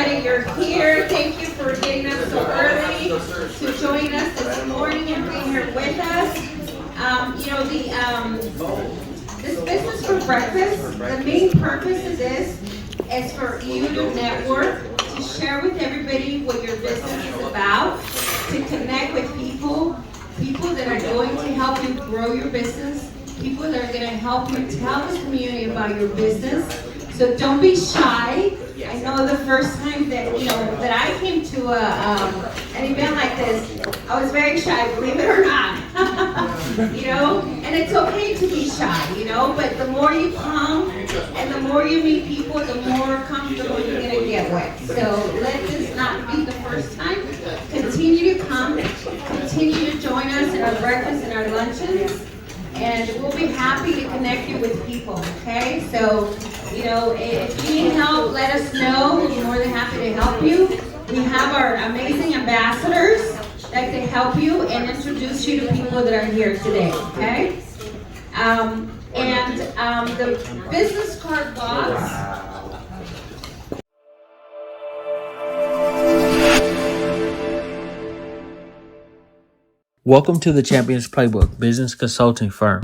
that you're here. Thank you for getting up so early to join us this morning and being here with us. This business for breakfast, the main purpose of this is for you to network, to share with everybody what your business is about, to connect with people that are going to help you grow your business, people that are going to help you tell the community about your business. So don't be shy. I know the first time that I came to an event like this, I was very shy, believe it or not. And it's okay to be shy, but the more you come and the more you meet people, the more comfortable you're going to get with. So let this not be the first time. Continue to come, continue to join us in our breakfast and our luncheons, and we'll be happy to connect you with people, okay? So, if you need help, let us know. We'll be more than happy to help you. We have our amazing ambassadors that can help you and introduce you to people that are here today, okay? The business card box. Welcome to the Champions Playbook business consulting firm,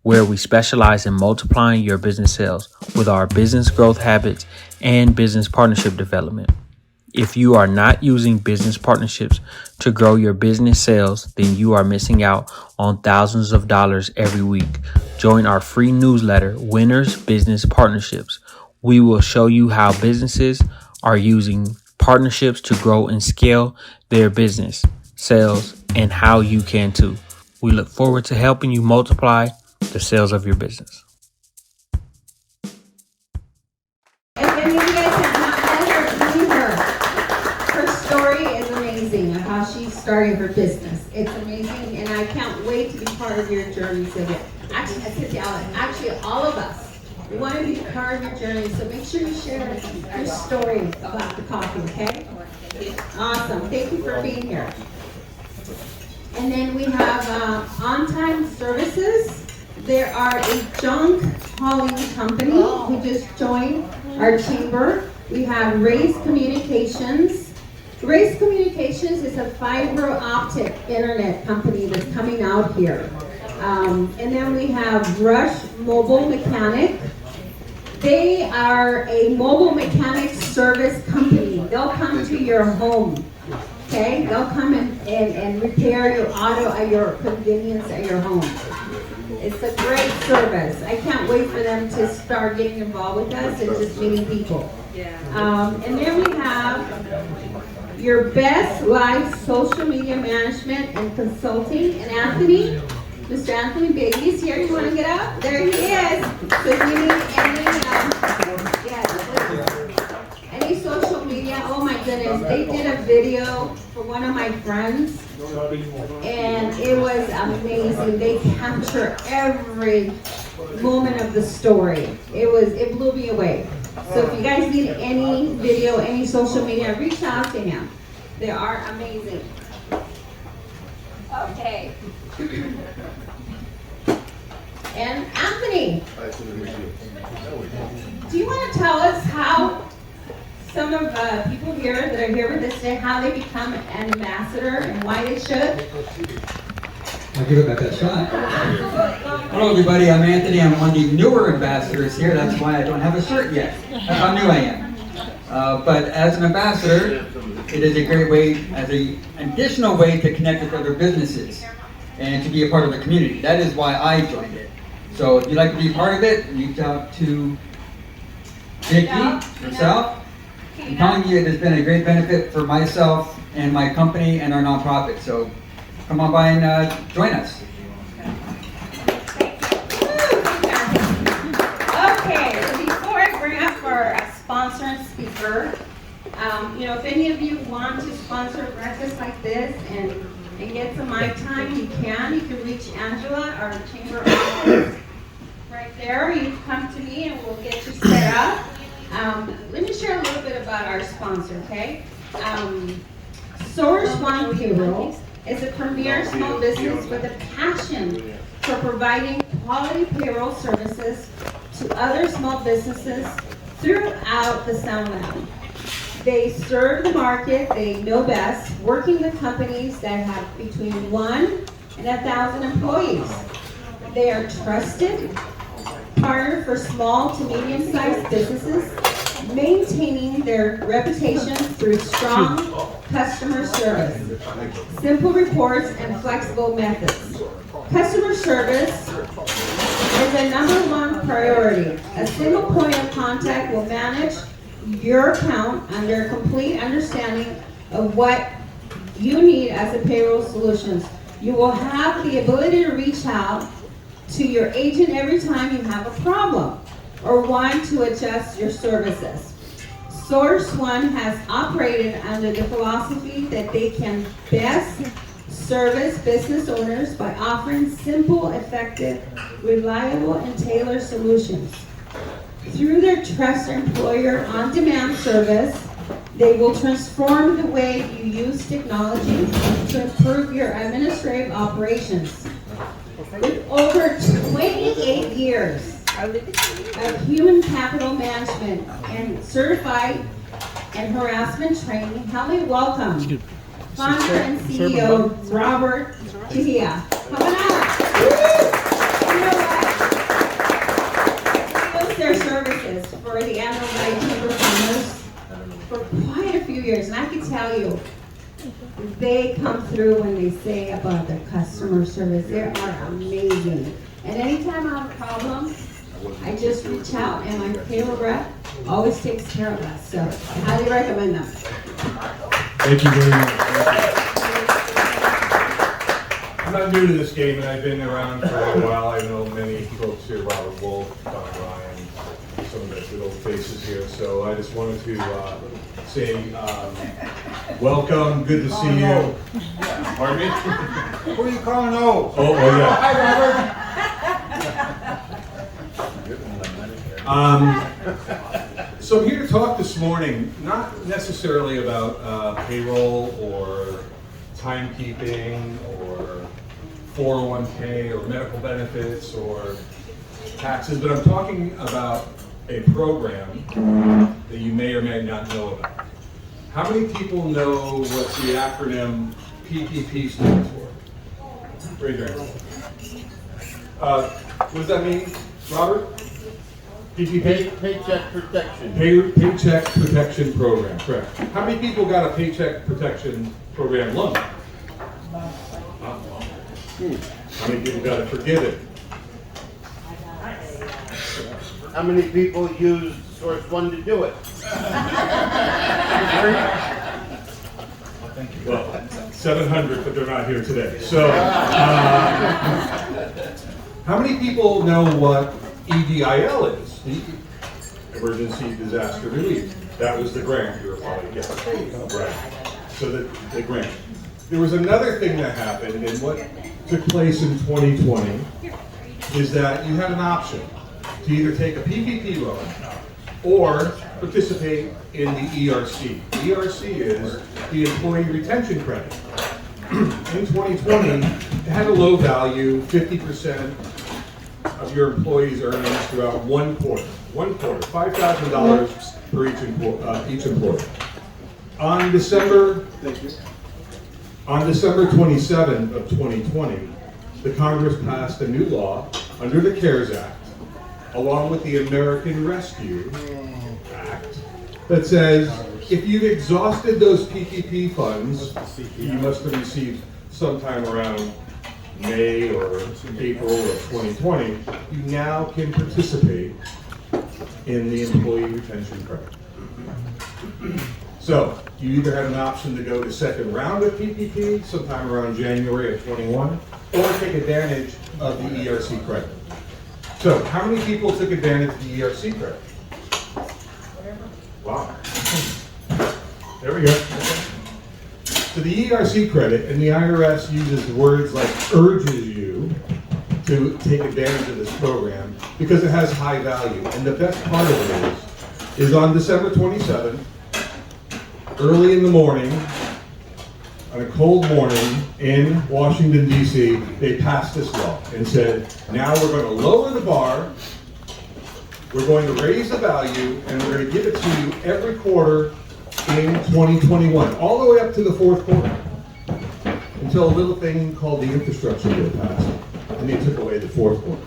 where we specialize in multiplying your business sales with our business growth habits and business partnership development. If you are not using business partnerships to grow your business sales, then you are missing out on thousands of dollars every week. Join our free newsletter, Winners Business Partnerships. We will show you how businesses are using partnerships to grow and scale their business, sales, and how you can too. We look forward to helping you multiply the sales of your business. If any of you guys have not met her, her story is amazing of how she started her business. It's amazing, and I can't wait to be part of your journey today. Actually, all of us, we want to be part of your journey, so make sure you share your story about the coffee, okay? Awesome. Thank you for being here. And then we have on-time services. There are a junk hauling company who just joined our chamber. We have Race Communications. Race Communications is a fiber optic internet company that's coming out here. And then we have Rush Mobile Mechanic. They are a mobile mechanic service company. They'll come to your home. Okay, they'll come and repair your auto at your convenience at your home. It's a great service. I can't wait for them to start getting involved with us and just meeting people. And then we have your best life social media management and consulting. And Anthony, Mr. Anthony Bailey's here. You want to get up? There he is. So if you need any social media, oh my goodness, they did a video for one of my friends, and it was amazing. They capture every moment of the story. It blew me away. So if you guys need any video, any social media, reach out to him. They are amazing. Okay. And Anthony, do you want to tell us how some of people here that are here with us today, how they become an ambassador and why they should? I'll give it back that shot. Hello everybody, I'm Anthony. I'm one of the newer ambassadors here. That's why I don't have a shirt yet. That's how new I am. But as an ambassador, it is a great way, as an additional way to connect with other businesses and to be a part of the community. That is why I joined it. So if you'd like to be a part of it, reach out to Vicky, herself. I'm telling you, it has been a great benefit for myself and my company and our nonprofit. So come on by and join us. Okay, so before I bring up our sponsor and speaker, if any of you want to sponsor breakfast like this and get some my time, you can. You can reach Angela, our chamber office, right there. You can come to me and we'll get you set up. Let me share a little bit about our sponsor, okay? Source One Payroll is a premier small business with a passion for providing quality payroll services to other small businesses throughout the Southland. They serve the market, they know best, working with companies that have between 1 and 1,000 employees. They are trusted partner for small to medium-sized businesses, maintaining their reputation through strong customer service, simple reports, and flexible methods. Customer service is a #1 priority. A single point of contact will manage your account under complete understanding of what you need as a payroll solutions. You will have the ability to reach out to your agent every time you have a problem or want to adjust your services. Source One has operated under the philosophy that they can best service business owners by offering simple, effective, reliable, and tailored solutions. Through their Trust Employer on-demand service, they will transform the way you use technology to improve your administrative operations. With over 28 years of human capital management and certified and harassment training, help me welcome founder and CEO Robert Chihia. Come on out. You know what? He used their services for the Annual Night Chamber of Commerce for quite a few years, and I can tell you, they come through when they say about their customer service. They are amazing. And anytime I have a problem, I just reach out, and my payroll rep always takes care of us. So I highly recommend them. Thank you very much. I'm not new to this game, and I've been around for a while. I know many folks here, Robert Wolf, Don Ryan, some of the good old faces here. So I just wanted to say welcome, good to see you. Pardon me? Who are you calling old? Oh yeah. So I'm here to talk this morning, not necessarily about payroll or timekeeping or 401k or medical benefits or taxes, but I'm talking about a program that you may or may not know about. How many people know what the acronym PPP stands for? Raise your hand. What does that mean, Robert? PPP? Paycheck protection. Paycheck Protection Program, correct. How many people got a Paycheck Protection Program loan? How many people got it forgiven? How many people use Source One to do it? Well, 700, but they're not here today. So, how many people know what EDIL is? The Emergency Disaster Relief. That was the grant you were probably getting. Right. So the grant. There was another thing that happened, and what took place in 2020 is that you had an option to either take a PPP loan or participate in the ERC. The ERC is the Employee Retention Credit. In 2020, it had a low value, 50% of your employees' earnings throughout one quarter, $5,000 for each employee. On December 27th of 2020, the Congress passed a new law under the CARES Act, along with the American Rescue Act, that says if you've exhausted those PPP funds, you must have received sometime around May or April of 2020, you now can participate in the Employee Retention Credit. So you either had an option to go to second round of PPP sometime around January of 21, or take advantage of the ERC credit. So how many people took advantage of the ERC credit? Wow. There we go. So the ERC credit, and the IRS uses words like urges you to take advantage of this program because it has high value. And the best part of it is on December 27th, early in the morning, on a cold morning in Washington, D.C., they passed this law and said, now we're going to lower the bar, we're going to raise the value, and we're going to give it to you every quarter in 2021, all the way up to the fourth quarter, until a little thing called the infrastructure bill passed, and they took away the fourth quarter.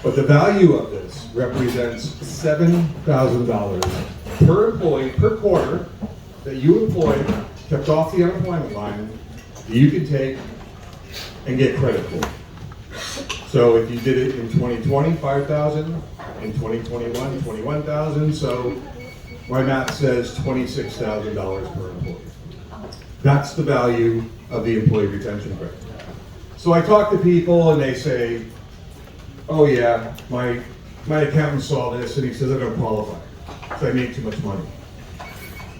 But the value of this represents $7,000 per employee per quarter that you employed, kept off the unemployment line, that you can take and get credit for. So if you did it in 2020, 5,000, in 2021, 21,000, so my math says $26,000 per employee. That's the value of the employee retention credit. So I talk to people and they say, oh yeah, my accountant saw this and he says I don't qualify, so I make too much money.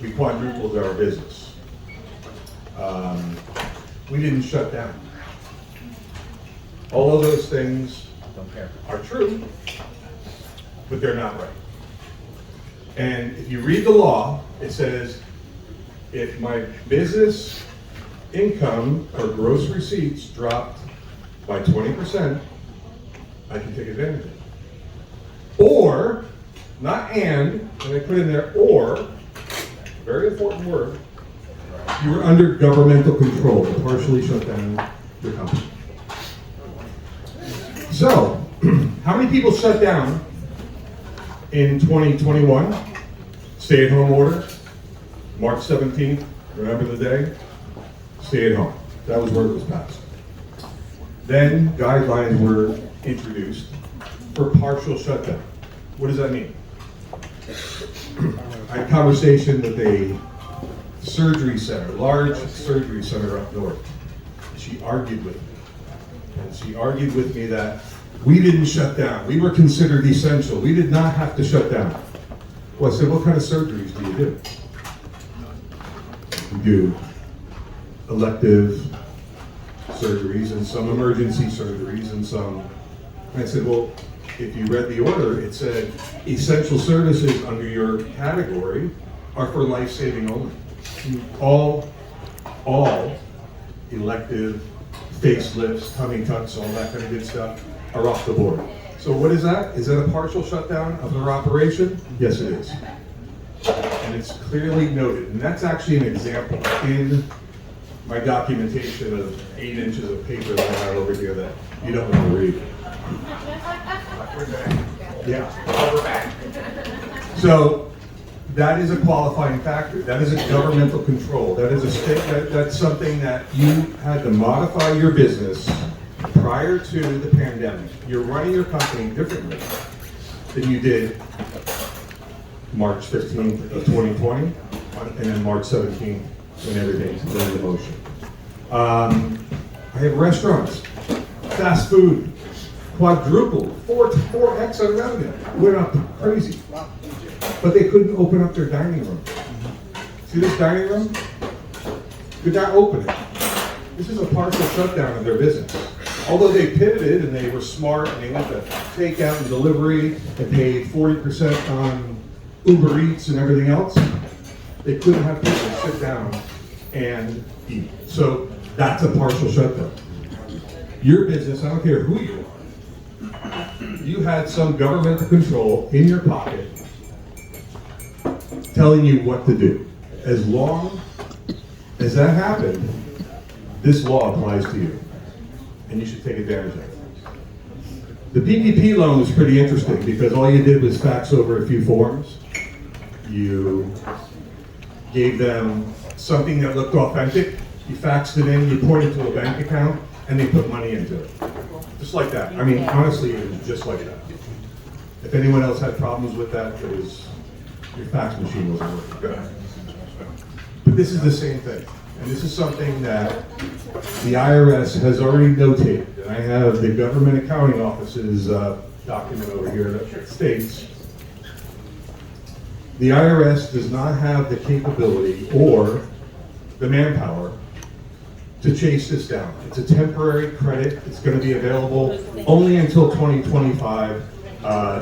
We quadrupled our business. We didn't shut down. All of those things are true, but they're not right. And if you read the law, it says if my business income or gross receipts dropped by 20%, I can take advantage of it. Or, not and I put in there or, very important word, you were under governmental control to partially shut down your company. So, how many people shut down in 2021? Stay-at-home order, March 17th, remember the day? Stay at home. That was where it was passed. Then guidelines were introduced for partial shutdown. What does that mean? I had a conversation with a surgery center, large surgery center up north. She argued with me. And she argued with me that we didn't shut down. We were considered essential. We did not have to shut down. Well, I said, what kind of surgeries do you do? We do elective surgeries and some emergency surgeries and some. And I said, well, if you read the order, it said essential services under your category are for life-saving only. All elective facelifts, tummy tucks, all that kind of good stuff are off the board. So what is that? Is that a partial shutdown of their operation? Yes, it is. And it's clearly noted. And that's actually an example in my documentation of 8 inches of paper that I have over here that you don't want to read. Yeah. So that is a qualifying factor. That is a governmental control. That is a state. That's something that you had to modify your business prior to the pandemic. You're running your company differently than you did March 15th of 2020 and then March 17th when everything's been in motion. I have restaurants, fast food, quadrupled, 4x on revenue, went up crazy. But they couldn't open up their dining room. See this dining room? Could not open it. This is a partial shutdown of their business. Although they pivoted and they were smart and they went to takeout and delivery and paid 40% on Uber Eats and everything else, they couldn't have people sit down and eat. So that's a partial shutdown. Your business, I don't care who you are, you had some governmental control in your pocket telling you what to do. As long as that happened, this law applies to you, and you should take advantage of it. The PPP loan was pretty interesting because all you did was fax over a few forms. You gave them something that looked authentic. You faxed it in, you pointed to a bank account, and they put money into it. Just like that. I mean, honestly, it was just like that. If anyone else had problems with that, it was your fax machine wasn't working good. But this is the same thing. And this is something that the IRS has already notated. And I have the government accounting office's document over here that states the IRS does not have the capability or the manpower to chase this down. It's a temporary credit. It's going to be available only until 2025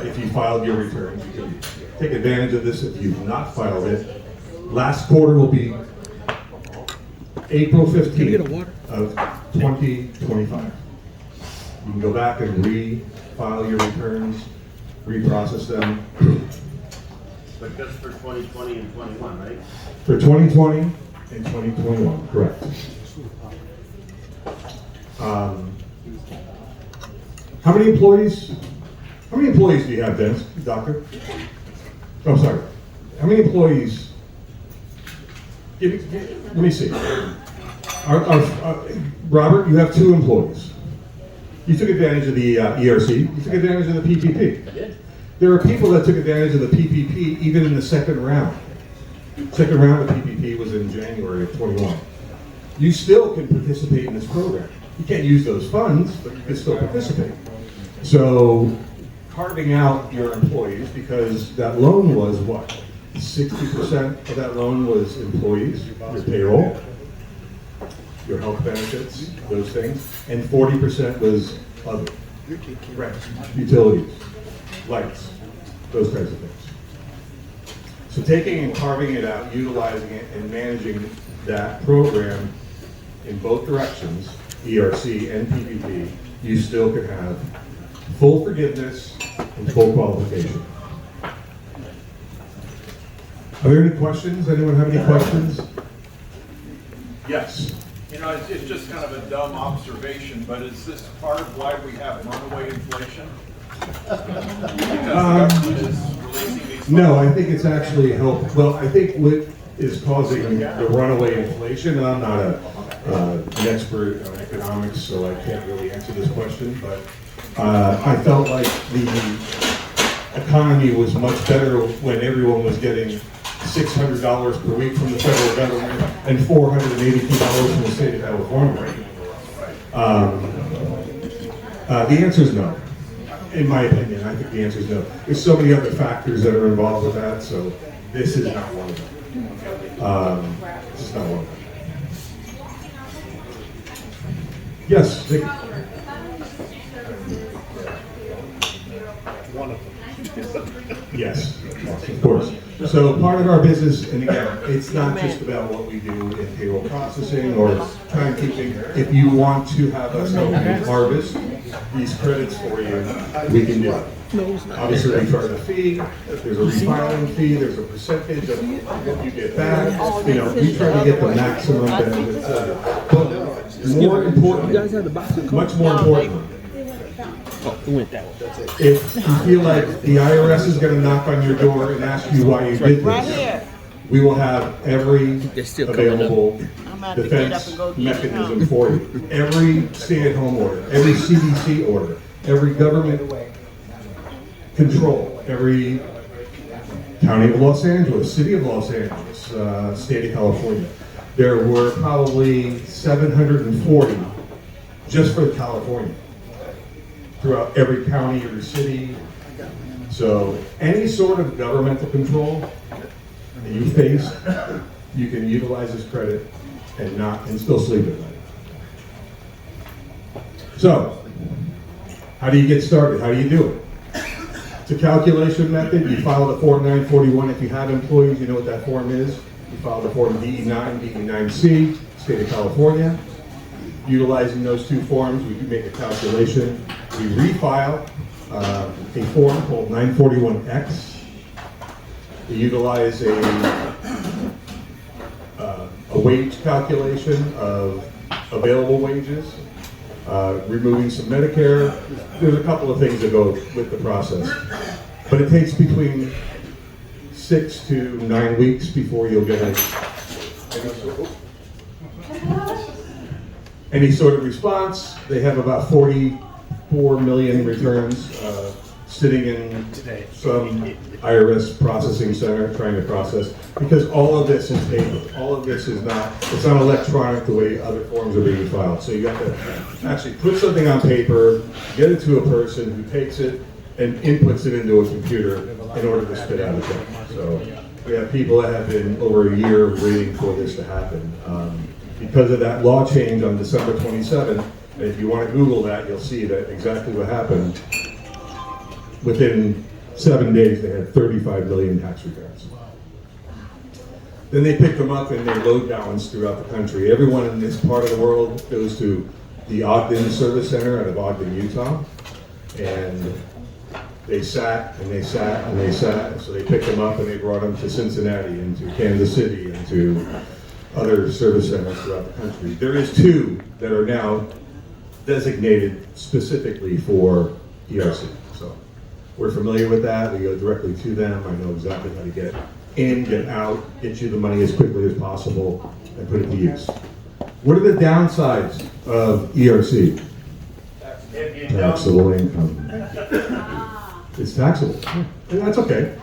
if you filed your returns. You can take advantage of this if you've not filed it. Last quarter will be April 15th of 2025. You can go back and refile your returns, reprocess them. But just for 2020 and 21, right? For 2020 and 2021, correct. How many employees do you have, Dennis, doctor? Oh, sorry. How many employees? Let me see. Robert, you have 2 employees. You took advantage of the ERC. You took advantage of the PPP. I did. There are people that took advantage of the PPP even in the second round. Second round of PPP was in January of 21. You still can participate in this program. You can't use those funds, but you can still participate. So carving out your employees, because that loan was what? 60% of that loan was employees, your payroll, your health benefits, those things, and 40% was other, rent, utilities, lights, those kinds of things. So taking and carving it out, utilizing it, and managing that program in both directions, ERC and PPP, you still can have full forgiveness and full qualification. Are there any questions? Anyone have any questions? Yes. You know, it's just kind of a dumb observation, but is this part of why we have runaway inflation? Because the government is releasing these. No, I think it's actually helped. Well, I think what is causing the runaway inflation, and I'm not an expert on economics, so I can't really answer this question, but I felt like the economy was much better when everyone was getting $600 per week from the federal government and $482 from the state of California. The answer is no. In my opinion, I think the answer is no. There's so many other factors that are involved with that, so this is not one of them. This is not one of them. Yes, Vicky. Yes, of course. So part of our business, and again, it's not just about what we do in payroll processing or timekeeping. If you want to have us help you harvest these credits for you, we can do it. Obviously, we charge a fee. There's a refiling fee. There's a percentage of what you get back. You know, we try to get the maximum benefits. But more importantly, much more importantly, if you feel like the IRS is going to knock on your door and ask you why you did this, we will have every available defense mechanism for you. Every stay-at-home order, every CDC order, every government control, every county of Los Angeles, city of Los Angeles, state of California. There were probably 740 just for California, throughout every county, every city. So any sort of governmental control that you face, you can utilize this credit and still sleep at night. So, how do you get started? How do you do it? It's a calculation method. You file the Form 941. If you have employees, you know what that form is. You file the Form DE9, DE9C, State of California. Utilizing those 2 forms, we can make a calculation. We refile a form called 941X. We utilize a wage calculation of available wages, removing some Medicare. There's a couple of things that go with the process. But it takes between 6 to 9 weeks before you'll get any sort of response. They have about 44 million returns sitting in some IRS processing center trying to process, because all of this is paper. All of this is not, it's not electronic the way other forms are being filed. So you got to actually put something on paper, get it to a person who takes it and inputs it into a computer in order to spit out a check. So we have people that have been over a year waiting for this to happen. Because of that law change on December 27th, and if you want to Google that, you'll see that exactly what happened. Within 7 days, they had 35 million tax returns. Then they pick them up and they load balance throughout the country. Everyone in this part of the world goes to the Ogden Service Center out of Ogden, Utah. And they sat and they sat and they sat, and so they picked them up and they brought them to Cincinnati and to Kansas City and to other service centers throughout the country. There is 2 that are now designated specifically for ERC. So we're familiar with that. We go directly to them. I know exactly how to get in, get out, get you the money as quickly as possible, and put it to use. What are the downsides of ERC? If you don't, Taxable income. It's taxable. And that's okay.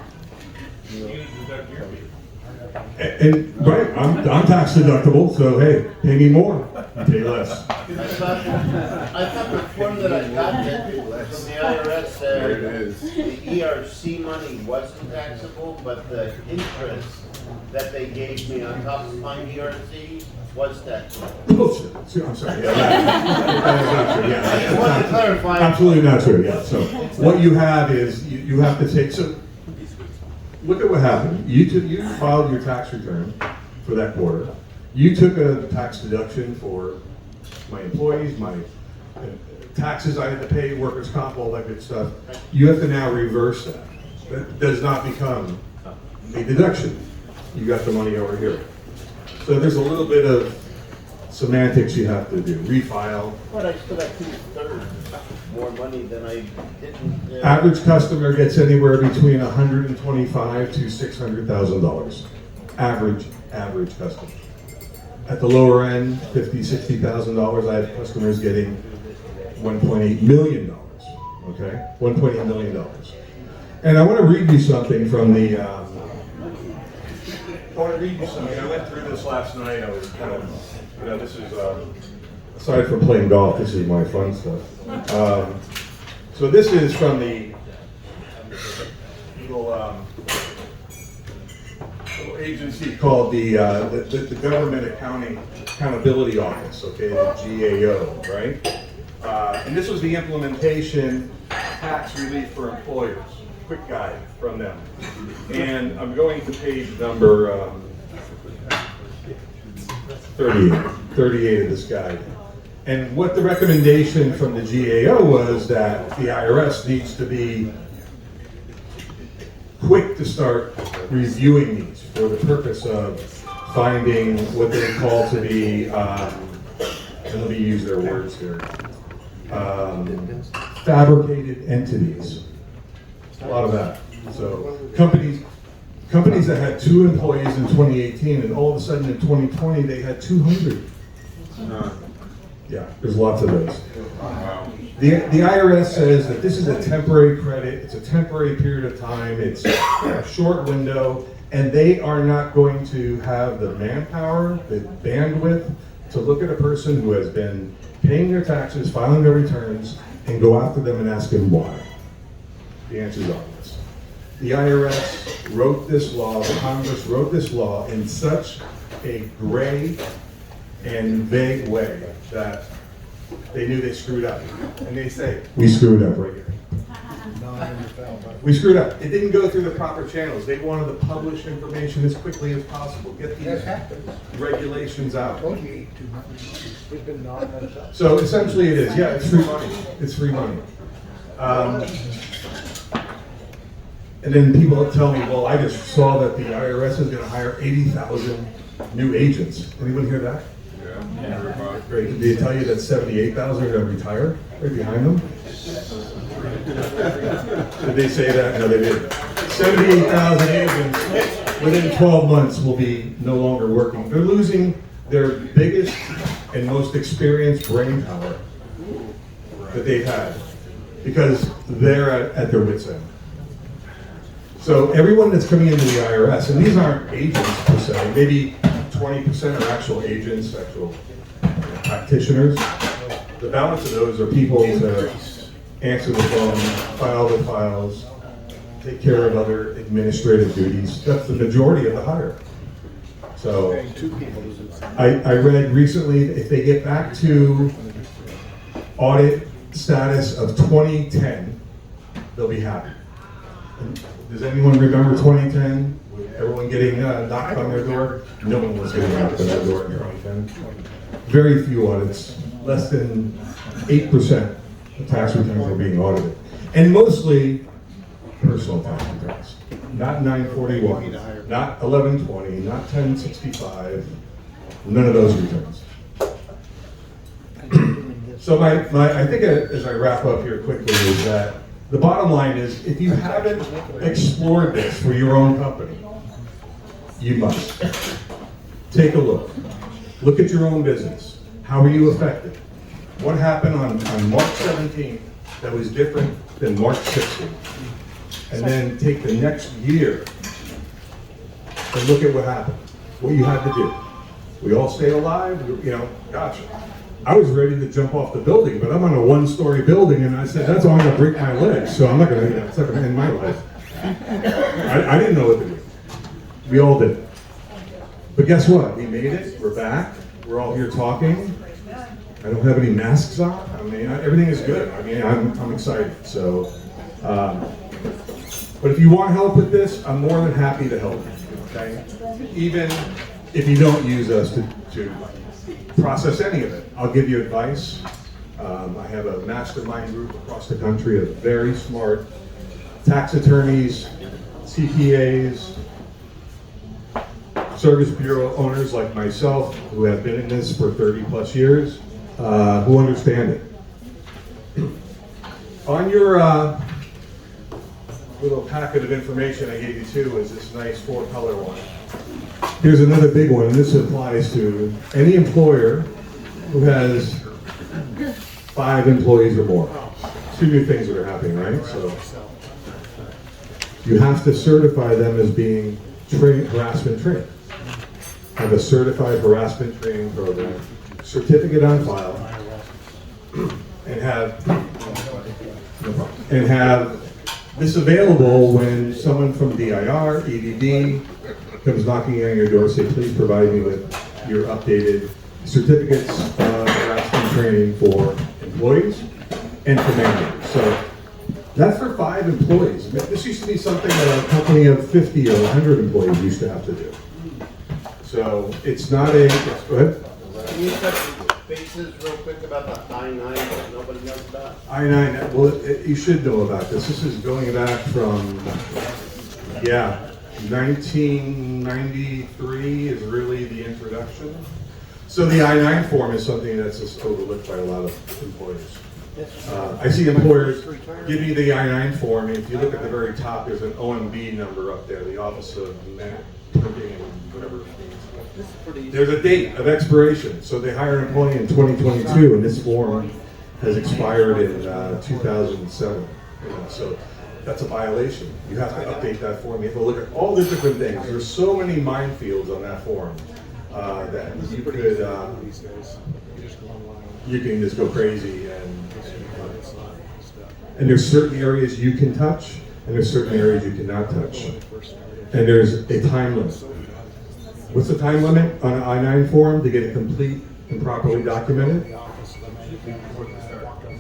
And right, I'm tax deductible, so hey, pay me more, pay less. I thought the form that I got from the IRS said the ERC money wasn't taxable, but the interest that they gave me on top of my ERC was taxable. Bullshit. I'm sorry. Yeah, that is not true. I just wanted to clarify. Absolutely not true. Yeah. So what you have is you have to take. So look at what happened. You filed your tax return for that quarter. You took a tax deduction for my employees, my taxes I had to pay, workers' comp, all that good stuff. You have to now reverse that. That does not become a deduction. You got the money over here. So there's a little bit of semantics you have to do. Refile. But I still got 2/3 more money than I didn't. Average customer gets anywhere between $125,000 to $600,000. Average customer. At the lower end, $50,000, $60,000, I have customers getting $1.8 million. Okay, $1.8 million. And I want to read you something from the. I went through this last night. I was kind of, this is aside from playing golf, this is my fun stuff. So this is from the little agency called the Government Accountability Office, okay, the GAO, right? And this was the implementation tax relief for employers. Quick guide from them. And I'm going to page number 38 of this guide. And what the recommendation from the GAO was that the IRS needs to be quick to start reviewing these for the purpose of finding what they call to be, and let me use their words here, fabricated entities. A lot of that. So companies that had 2 employees in 2018, and all of a sudden in 2020 they had 200. Yeah, there's lots of those. The IRS says that this is a temporary credit. It's a temporary period of time. It's a short window, and they are not going to have the manpower, the bandwidth to look at a person who has been paying their taxes, filing their returns, and go after them and ask them why. The answer is obvious. The IRS wrote this law, the Congress wrote this law in such a gray and vague way that they knew they screwed up. And they say, we screwed up right here. We screwed up. It didn't go through the proper channels. They wanted to publish information as quickly as possible. Get these regulations out. So essentially it is, yeah, it's free money. It's free money. And then people tell me, well, I just saw that the IRS is going to hire 80,000 new agents. Anyone hear that? Yeah. Great. Did they tell you that 78,000 are going to retire right behind them? Did they say that? No, they didn't. 78,000 agents within 12 months will be no longer working. They're losing their biggest and most experienced brain power that they've had because they're at their wits' end. So everyone that's coming into the IRS, and these aren't agents per se, maybe 20% are actual agents, actual practitioners. The balance of those are people to answer the phone, file the files, take care of other administrative duties. That's the majority of the hire. So I read recently, if they get back to audit status of 2010, they'll be happy. And does anyone remember 2010? Everyone getting knocked on their door? No one was getting knocked on their door in 2010. Very few audits. Less than 8% of tax returns are being audited. And mostly personal tax returns. Not 941, not 1120, not 1065, none of those returns. So I think as I wrap up here quickly is that the bottom line is, if you haven't explored this for your own company, you must. Take a look. Look at your own business. How are you affected? What happened on March 17th that was different than March 16th? And then take the next year and look at what happened, what you had to do. We all stayed alive, gotcha. I was ready to jump off the building, but I'm on a one-story building, and I said, that's all I'm gonna break my legs, so I'm not gonna, it's not gonna end my life. I didn't know what to do. We all did. But guess what? We made it, we're back, we're all here talking. I don't have any masks on. I mean, everything is good. I mean, I'm excited, so. But if you want help with this, I'm more than happy to help you, okay? Even if you don't use us to process any of it, I'll give you advice. I have a mastermind group across the country of very smart tax attorneys, CPAs, service bureau owners like myself who have been in this for 30 plus years, who understand it. On your little packet of information I gave you too is this nice 4-color one. Here's another big one, and this applies to any employer who has 5 employees or more. 2 new things that are happening, right? So you have to certify them as being harassment trained. Have a certified harassment training program, certificate on file, and have this available when someone from DIR, EDD comes knocking on your door, say, please provide me with your updated certificates of harassment training for employees and for managers. So that's for 5 employees. This used to be something that a company of 50 or 100 employees used to have to do. So it's not a, go ahead. Can you touch bases real quick about the I-9 that nobody knows about? I-9, well, you should know about this. This is going back from, 1993 is really the introduction. So the I-9 form is something that's just overlooked by a lot of employers. I see employers give you the I-9 form, and if you look at the very top, there's an OMB number up there, the Office of Printing and whatever. There's a date of expiration, so they hire an employee in 2022, and this form has expired in 2007. So that's a violation. You have to update that form. You have to look at all the different things. There's so many minefields on that form that you could, you can just go crazy. And there's certain areas you can touch, and there's certain areas you cannot touch. And there's a time limit. What's the time limit on an I-9 form to get it complete and properly documented?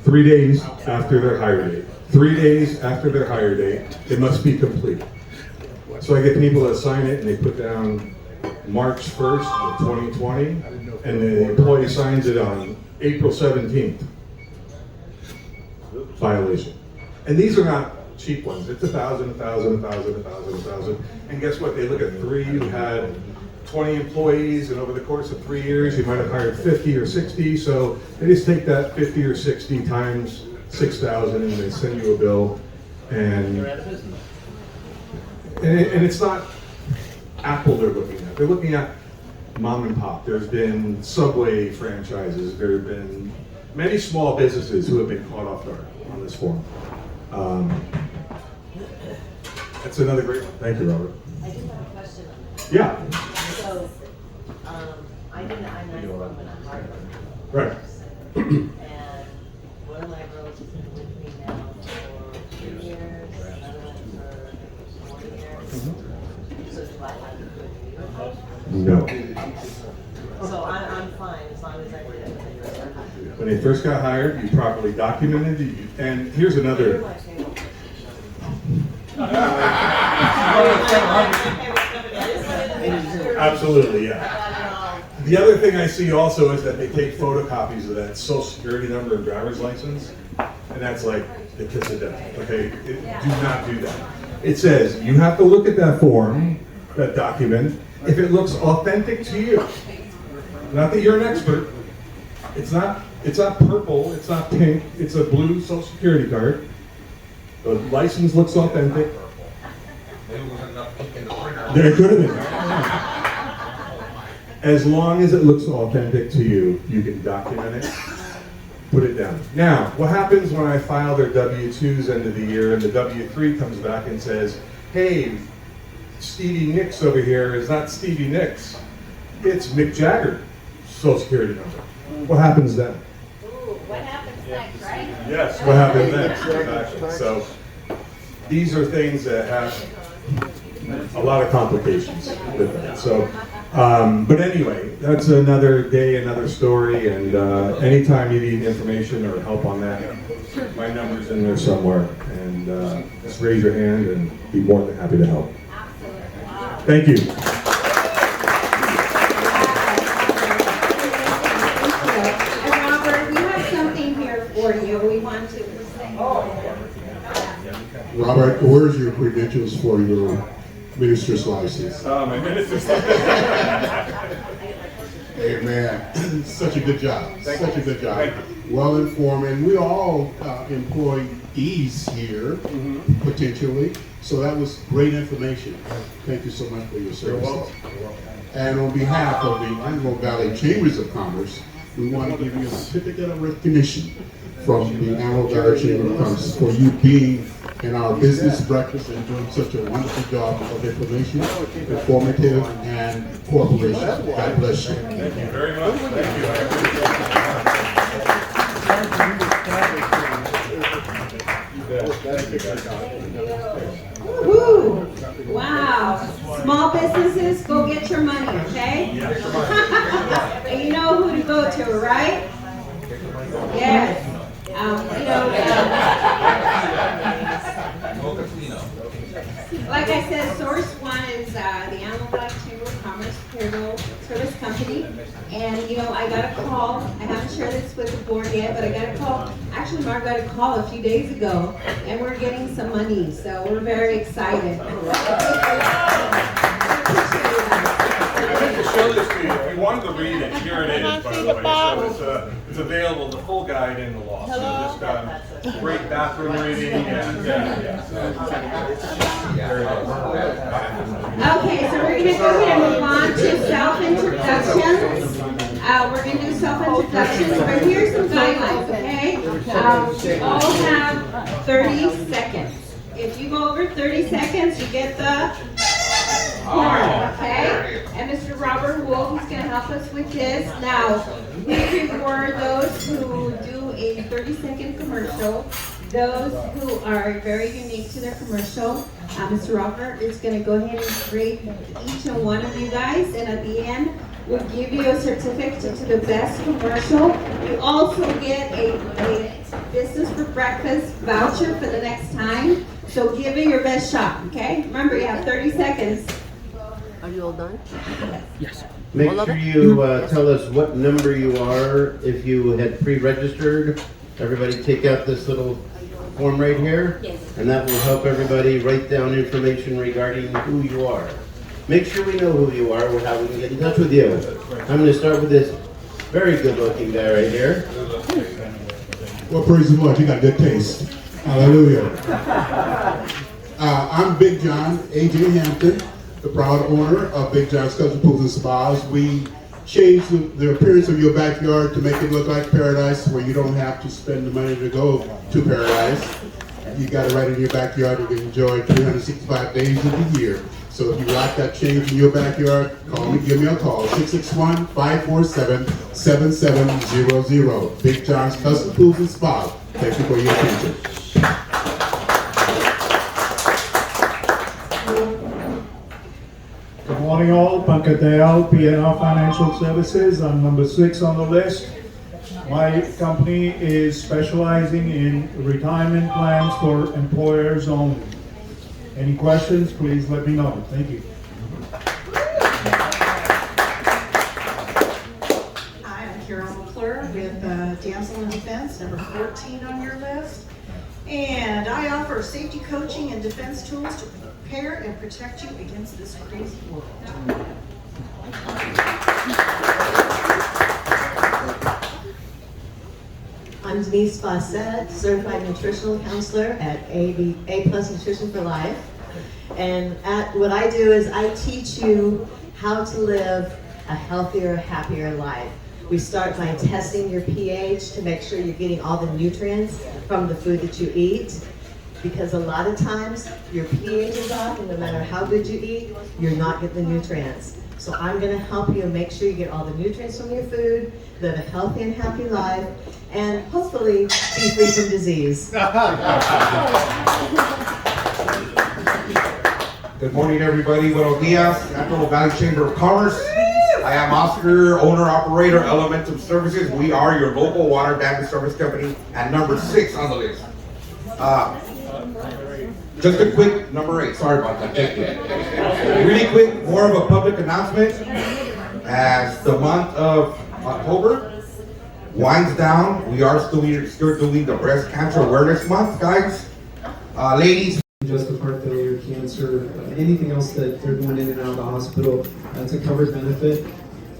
3 days after their hire date. 3 days after their hire date, it must be complete. So I get people that sign it and they put down March 1st of 2020, and the employee signs it on April 17th. Violation. And these are not cheap ones. It's 1,000, 1,000, 1,000, 1,000, 1,000. And guess what? They look at 3 who had 20 employees, and over the course of 3 years, you might have hired 50 or 60. So they just take that 50 or 60 times 6,000, and they send you a bill. And You're out of business. And it's not Apple they're looking at. They're looking at mom and pop. There's been Subway franchises. There have been many small businesses who have been caught off guard on this form. That's another great one. Thank you, Robert. I just have a question on that. Yeah. So, I did an I-9 form in a Harvard. Right. And one of my girls has been with me now for 2 years, another one for 4 years. So do I have to do a new one? No. So I'm fine as long as I did it when they first got hired. When they first got hired, you properly documented it. And here's You're another. my favorite. Absolutely, yeah. The other thing I see also is that they take photocopies of that social security number and driver's license, and And that's like the kiss of death, okay? Do not do that. It says, you have to look at that form, that document, if it looks authentic to you. Not that you're an expert. It's not purple, it's not pink, it's a blue Social Security card. The license looks authentic. There could have been. As long as it looks authentic to you, you can document it, put it down. Now, what happens when I file their W-2s end of the year and the W-3 comes back and says, hey, Stevie Nicks over here is not Stevie Nicks, it's Mick Jagger, Social Security number. What happens then? What happens next, right? Yes, what happens next, exactly. So, these are things that have a lot of complications with that. So, but anyway, that's another day, another story, and anytime you need information or help on that, my number's in there somewhere, and just raise your hand and be more than happy to help. Thank you. And Robert, we have something here for you. We want to present. Robert, where's your credentials for your minister's license? My minister's Hey man, such a good job. Such a good job. Thank Well informed, and we all employees here, potentially. So that was great information. Thank you so much for your services. And on behalf of the Antelope Valley Chambers of Commerce, we want to give you a certificate of recognition from the Antelope Valley Chamber of Commerce for you being in our business breakfast and doing such a wonderful job of information, informative, and cooperation. God bless you. Thank you very much. Thank you. I appreciate Woo! Wow. Small businesses, go get your money, okay? And you know who to go to, right? Yes. Like I said, Source One is the Antelope Valley Chamber of Commerce payroll service company. And I got a call. I haven't shared this with the board yet, but I got a call. Actually, Mark got a call a few days ago, and we're getting some money, so we're very excited. to show this to you. If you wanted to read it, here it is, by the way. So it's available, the full guide in the law. So just great bathroom reading and Okay, so we're going to go ahead and move on to self-introductions. We're going to do self-introductions, but here's some guidelines, okay? You all have 30 seconds. If you go over 30 seconds, you get the horn, okay? And Mr. Robert Wolf is going to help us with this. Now, we reward those who do a 30-second commercial, those who are very unique to their commercial. Mr. Robert is going to go ahead and grade each and one of you guys, and at the end, we'll give you a certificate to the best commercial. You also get a business for breakfast voucher for the next time. So give it your best shot, okay? Remember, you have 30 seconds. Are you all done? Yes. Make sure you tell us what number you are if you had pre-registered. Everybody take out this little form right here. Yes. And that will help everybody write down information regarding who you are. Make sure we know who you are or how we can get in touch with you. I'm going to start with this very good-looking guy right here. Well, praise the Lord, you got good taste. Hallelujah. I'm Big John, A.J. Hampton, the proud owner of Big John's Custom Pools and Spas. We changed the appearance of your backyard to make it look like paradise, where you don't have to spend the money to go to paradise. You got it right in your backyard. You can enjoy 365 days of the year. So if you like that change in your backyard, call me, give me a call, 661-547-7700. Big John's Custom Pools and Spas. Thank you for your attention. Good morning all, Pancadale, PNR Financial Services. I'm number 6 on the list. My company is specializing in retirement plans for employers only. Any questions, please let me know. Thank you. Hi, I'm Carol McClure with Damsel in Defense. defense, number 14 on your list. And I offer safety coaching and defense tools to prepare and protect you against this crazy world. I'm Denise Fawcett, certified nutritional counselor at A+ Nutrition for Life. And what I do is I teach you how to live a healthier, happier life. We start by testing your pH to make sure you're getting all the nutrients from the food that you eat. Because a lot of times your pH is off, and no matter how good you eat, you're not getting the nutrients. So I'm gonna help you make sure you get all the nutrients from your food, live a healthy and happy life, and hopefully be free from disease. Good morning, everybody. Buenos dias. Antelope Valley Chamber of Commerce. I am Oscar, owner-operator, Elementum Services. We are your local water damage service company at number 6 on the list. Just a quick, number 8, sorry about that. Really quick, more of a public announcement. As the month of October winds down, we are still doing the Breast Cancer Awareness Month, guys. Ladies. Just the heart failure, cancer, anything else that they're going in and out of the hospital, it's a covered benefit.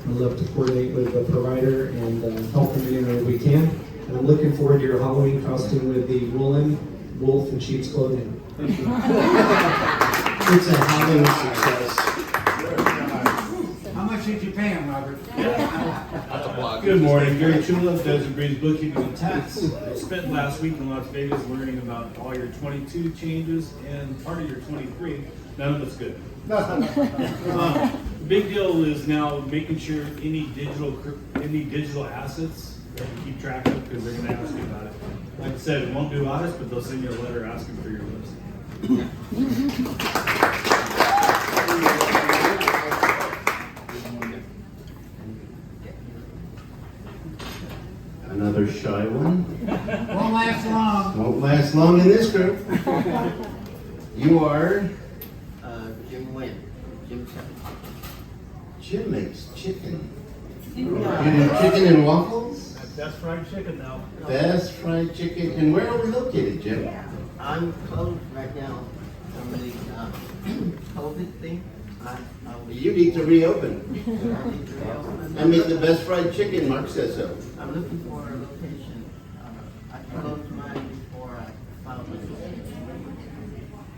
I'd love to coordinate with the provider and help them in any way we can. And I'm looking forward to your Halloween costume with the woolen wolf and sheep's clothing. It's a Halloween success. How much did you pay him, Robert? Good morning, Gary Chula, Desert Breeze Bookkeeping and Tax. I spent last week in Las Vegas learning about all your 22 changes and part of your 23. None of it's good. The big deal is now making sure any digital assets that you keep track of, because they're going to ask you about it. Like I said, it won't do audits, but they'll send you a letter asking for your list. Another shy one. Won't last long. Won't last long in this group. You are? Jim Wynn. Jim makes chicken. You do chicken and waffles? Best fried chicken now. Best fried chicken. And where are we located, Jim? I'm closed right now from the COVID thing. You need to reopen. I mean, the best fried chicken, Mark says so. I'm looking for a location. I closed mine before I found my location.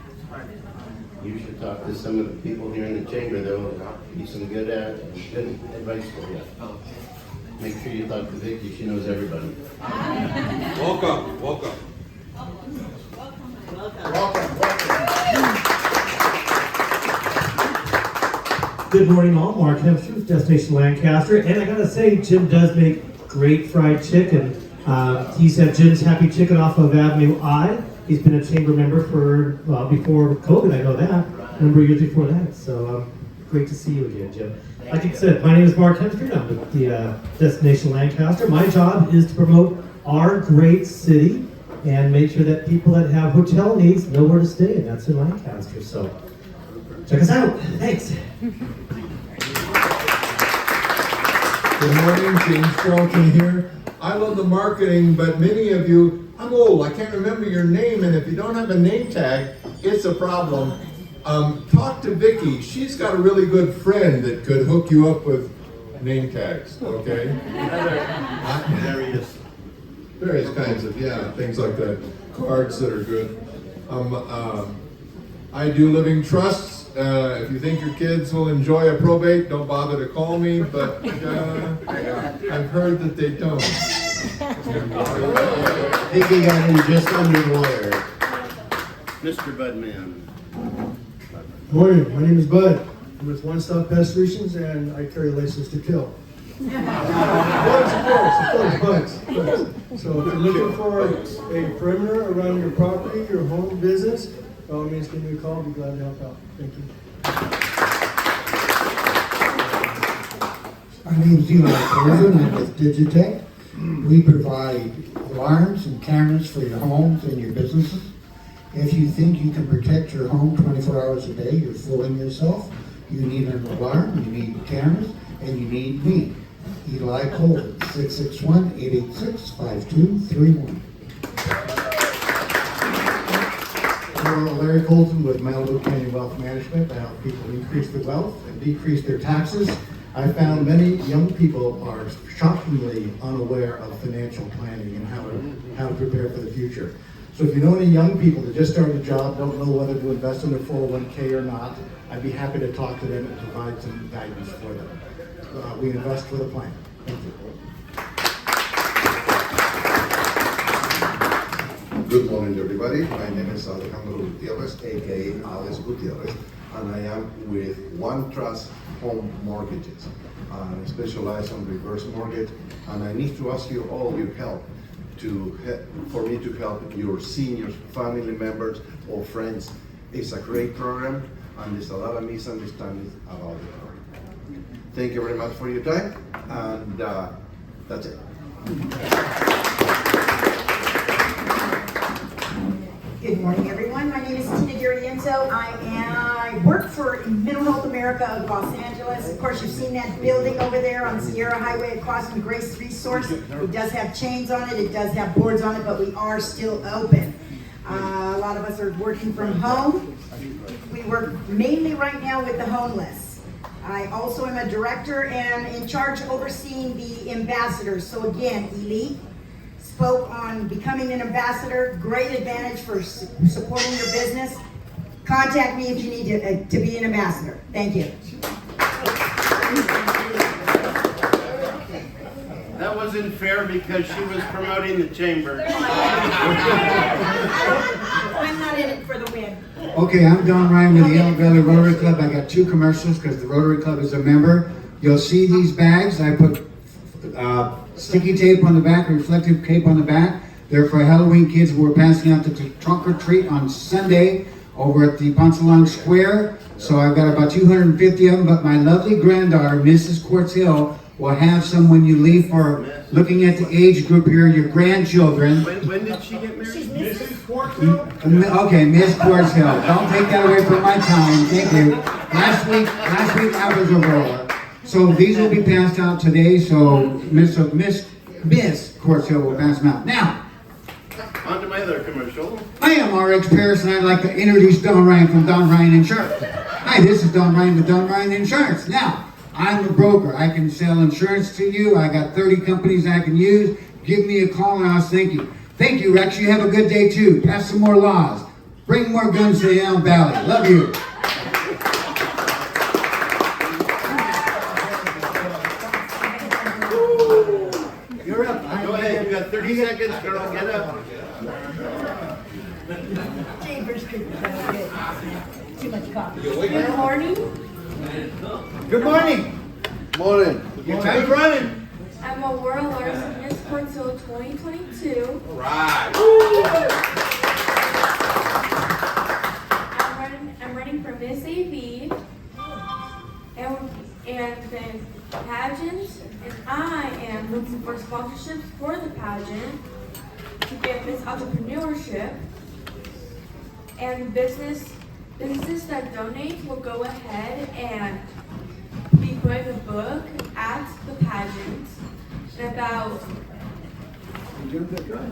It's hard to find. You should talk to some of the people here in the chamber. There will be some good advice for you. Okay. Make sure you talk to Vicky. She knows everybody. Welcome. Welcome. Good morning all, Mark Hemster with Destination Lancaster, and I gotta say, Jim does make great fried chicken. He's at Jim's Happy Chicken off of Avenue I. He's been a chamber member for, before COVID, I know that, a number of years before that, so great to see you again, Jim. Like I said, my name is Mark Hemster, I'm with the Destination Lancaster. My job is to promote our great city and make sure that people that have hotel needs know where to stay, and that's in Lancaster, so check us out, thanks. Good morning, James Charlton here. I love the marketing, but many of you, I'm old, I can't remember your name, and if you don't have a name tag, it's a problem. Talk to Vicky. She's got a really good friend that could hook you up with name tags, okay? Various kinds of, things like that. Cards that are good. I do living trusts. If you think your kids will enjoy a probate, don't bother to call me, but I've heard that they don't. Vicky got in just under lawyer. Mr. Budman. Morning, my name is Bud. I'm with One Stop Pest Solutions, and I carry a license to kill. Bugs, of course, bugs. So if you're looking for a perimeter around your property, your home, business, by all means, give me a call. I'll be glad to help out. Thank you. My name is Eli Cleveland. I'm with Digitech. We provide alarms and cameras for your homes and your businesses. If you think you can protect your home 24 hours a day, you're fooling yourself. You need an alarm, you need cameras, and you need me. Eli Colton, 661-886-5231. Hello, Larry Colton with Malibu County Wealth Management. I help people increase their wealth and decrease their taxes. I found many young people are shockingly unaware of financial planning and how to prepare for the future. So if you know any young people that just started a job, don't know whether to invest in their 401k or not, I'd be happy to talk to them and provide some guidance for them. We invest with a plan. Thank you. Good morning, everybody. My name is Alejandro Gutierrez, aka Alex Gutierrez, and I am with One Trust Home Mortgages. I specialize on reverse mortgage, and I need to ask you all your help for me to help your seniors, family members, or friends. It's a great program, and there's a lot of misunderstandings about the program. Thank you very much for your time, and that's it. Good morning, everyone. My name is Tina Garienzo. I work for Mental Health America of Los Angeles. Of course, you've seen that building over there on Sierra Highway across from Grace Resource. It does have chains on it. It does have boards on it, but we are still open. A lot of us are working from home. We work mainly right now with the homeless. I also am a director and in charge overseeing the ambassadors. So again, Elite spoke on becoming an ambassador. Great advantage for supporting your business. Contact me if you need to be an ambassador. Thank you. That wasn't fair because she was promoting the chamber. I'm not in it for the win. Okay, I'm Don Ryan with the Elk Valley Rotary Club. I got 2 commercials because the Rotary Club is a member. You'll see these bags. I put sticky tape on the back, reflective tape on the back. They're for Halloween kids. We're passing out the trunk or treat on Sunday over at the Ponsalon Square. So I've got about 250 of them, but my lovely granddaughter, Mrs. Quartz Hill, will have some when you leave for looking at the age group here, your grandchildren. When did she get married? Mrs. Quartz Hill? Okay, Miss Quartz Hill. Don't take that away from my time. Thank you. Last week I was Aurora. So these will be passed out today. So Miss Quartz Hill will pass them out. Now, On to my other commercial. I am RX Paris, and I'd like to introduce Don Ryan from Don Ryan Insurance. Hi, this is Don Ryan with Don Ryan Insurance. Now, I'm a broker. I can sell insurance to you. I got 30 companies I can use. Give me a call, and I'll thank you. Thank you, Rex. You have a good day, too. Pass some more laws. Bring more guns to the Elm Valley. Love you. You're up. Go ahead. You got 30 seconds, girl. Get up. Too much coffee. Good morning. Good morning. Morning. Your time's running. I'm Aurora Larson, Miss Quartz Hill 2022. Right. I'm running for Miss AV and then pageant, and I am looking for sponsorships for the pageant to get this entrepreneurship, and businesses that donate will go ahead and be putting a book at the pageant in about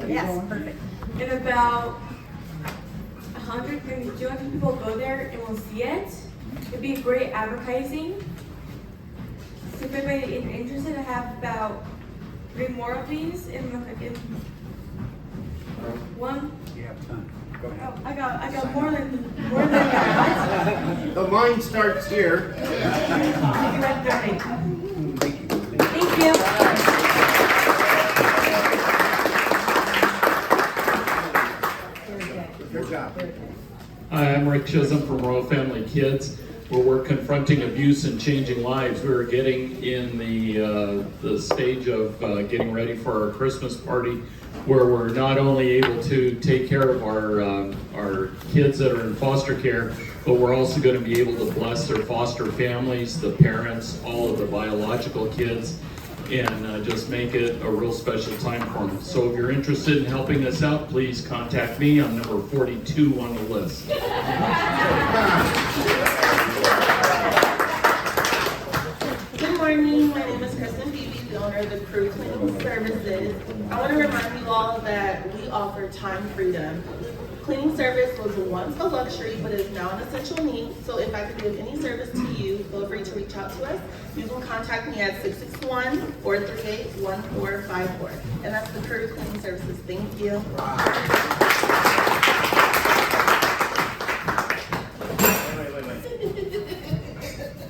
Yes, perfect. in about 100 maybe 200 people go there and will see it. It'd be great advertising. So if anybody is interested, I have about 3 more of these in one. You have time. Go ahead. Oh, I got more than that. The line starts here. Thank you. Good job. Hi, I'm Rick Chisholm from Royal Family Kids, where we're confronting abuse and changing lives. We're getting in the stage of getting ready for our Christmas party, where we're not only able to take care of our kids that are in foster care, but we're also going to be able to bless their foster families, the parents, all of the biological kids, and just make it a real special time for them. So if you're interested in helping us out, please contact me. I'm number 42 on the list. Good morning, my name is Kristen Beebe the owner of the Crew Cleaning Services. I want to remind you all that we offer time freedom. Cleaning service was once a luxury, but is now an essential need. So if I could give any service to you, feel free to reach out to us. You can contact me at 661-438-1454. And that's the Crew Cleaning Services. Thank you.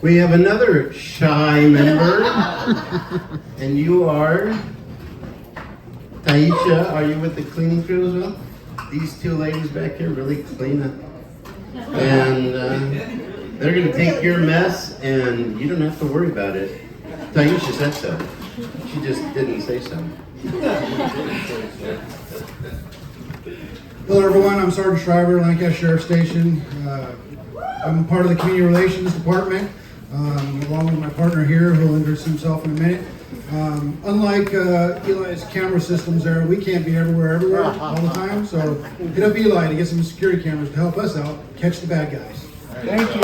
We have another shy member, and you are Taisha. Are you with the cleaning crew as well? These two ladies back here really clean up, and they're gonna take your mess, and you don't have to worry about it. Taisha said so. She just didn't say so. Hello everyone, I'm Sergeant Shriver, Lancaster Sheriff Station. I'm part of the Community Relations Department, along with my partner here, who will introduce himself in a minute. Unlike Eli's camera systems there, we can't be everywhere all the time, so hit up Eli to get some security cameras to help us out, catch the bad guys. Thank you.